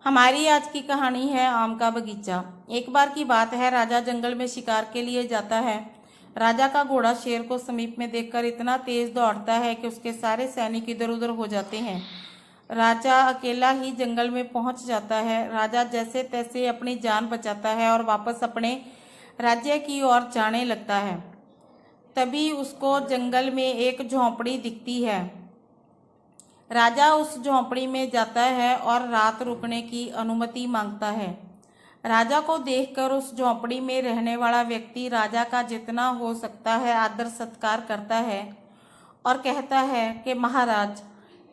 हमारी आज की कहानी है आम का बगीचा। एक बार की बात है, राजा जंगल में शिकार के लिए जाता है। राजा का घोड़ा शेर को समीप में देखकर इतना तेज दौड़ता है कि उसके सारे सैनिक इधर उधर हो जाते हैं। राजा अकेला ही जंगल में पहुंच जाता है। राजा जैसे तैसे अपनी जान बचाता है और वापस अपने राज्य की ओर जाने लगता है। तभी उसको जंगल में एक झोंपड़ी दिखती है। राजा उस झोंपड़ी में जाता है और रात रुकने की अनुमति मांगता है। राजा को देखकर उस झोंपड़ी में रहने वाला व्यक्ति राजा का जितना हो सकता है आदर सत्कार करता है और कहता है कि महाराज,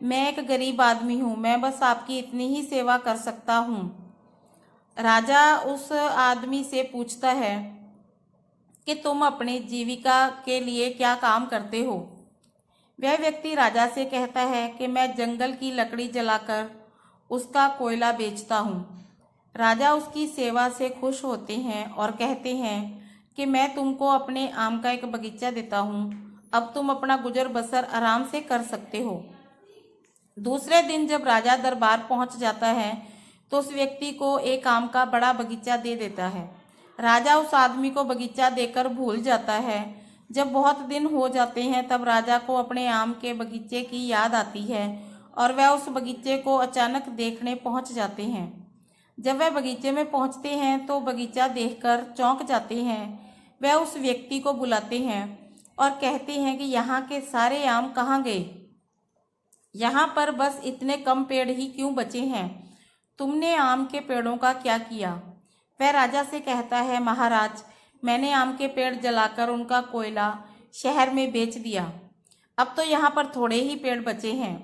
मैं एक गरीब आदमी हूँ, मैं बस आपकी इतनी ही सेवा कर सकता हूँ। राजा उस आदमी से पूछता है कि तुम अपनी जीविका के लिए क्या काम करते हो। वह व्यक्ति राजा से कहता है कि मैं जंगल की लकड़ी जलाकर उसका कोयला बेचता हूँ। राजा उसकी सेवा से खुश होते हैं और कहते हैं कि मैं तुमको अपने आम का एक बगीचा देता हूँ, अब तुम अपना गुजर बसर आराम से कर सकते हो। दूसरे दिन जब राजा दरबार पहुँच जाता है तो उस व्यक्ति को एक आम का बड़ा बगीचा दे देता है। राजा उस आदमी को बगीचा देकर भूल जाता है। जब बहुत दिन हो जाते हैं तब राजा को अपने आम के बगीचे की याद आती है और वह उस बगीचे को अचानक देखने पहुंच जाते हैं। जब वह बगीचे में पहुंचते हैं तो बगीचा देखकर चौंक जाते हैं। वह उस व्यक्ति को बुलाते हैं और कहते हैं कि यहाँ के सारे आम कहाँ गए? यहाँ पर बस इतने कम पेड़ ही क्यों बचे हैं? तुमने आम के पेड़ों का क्या किया? वह राजा से कहता है, महाराज, मैंने आम के पेड़ जलाकर उनका कोयला शहर में बेच दिया। अब तो यहाँ पर थोड़े ही पेड़ बचे हैं।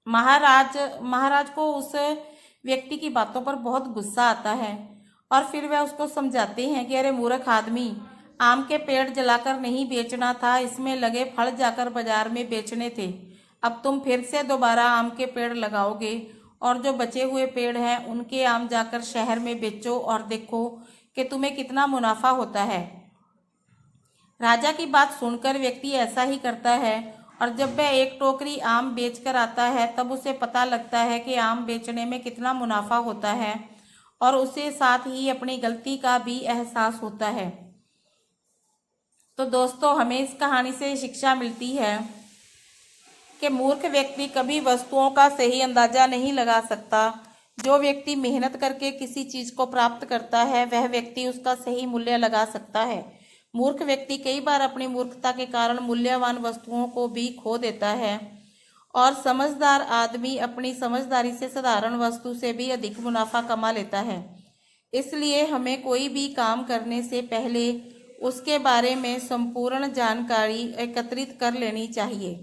महाराज को उस व्यक्ति की बातों पर बहुत गुस्सा आता है और फिर वह उसको समझाते हैं कि अरे मूर्ख आदमी, आम के पेड़ जलाकर नहीं बेचना था, इसमें लगे फल जाकर बाजार में बेचने थे। अब तुम फिर से दोबारा आम के पेड़ लगाओगे और जो बचे हुए पेड़ हैं उनके आम जाकर शहर में बेचो और देखो कि तुम्हें कितना मुनाफा होता है। राजा की बात सुनकर व्यक्ति ऐसा ही करता है और जब वह एक टोकरी आम बेचकर आता है तब उसे पता लगता है कि आम बेचने में कितना मुनाफा होता है और उसे साथ ही अपनी गलती का भी एहसास होता है। तो दोस्तों, हमें इस कहानी से शिक्षा मिलती है कि मूर्ख व्यक्ति कभी वस्तुओं का सही अंदाजा नहीं लगा सकता। जो व्यक्ति मेहनत करके किसी चीज को प्राप्त करता है वह व्यक्ति उसका सही मूल्य लगा सकता है। मूर्ख व्यक्ति कई बार अपनी मूर्खता के कारण मूल्यवान वस्तुओं को भी खो देता है और समझदार आदमी अपनी समझदारी से साधारण वस्तु से भी अधिक मुनाफा कमा लेता है। इसलिए हमें कोई भी काम करने से पहले उसके बारे में संपूर्ण जानकारी एकत्रित कर लेनी चाहिए।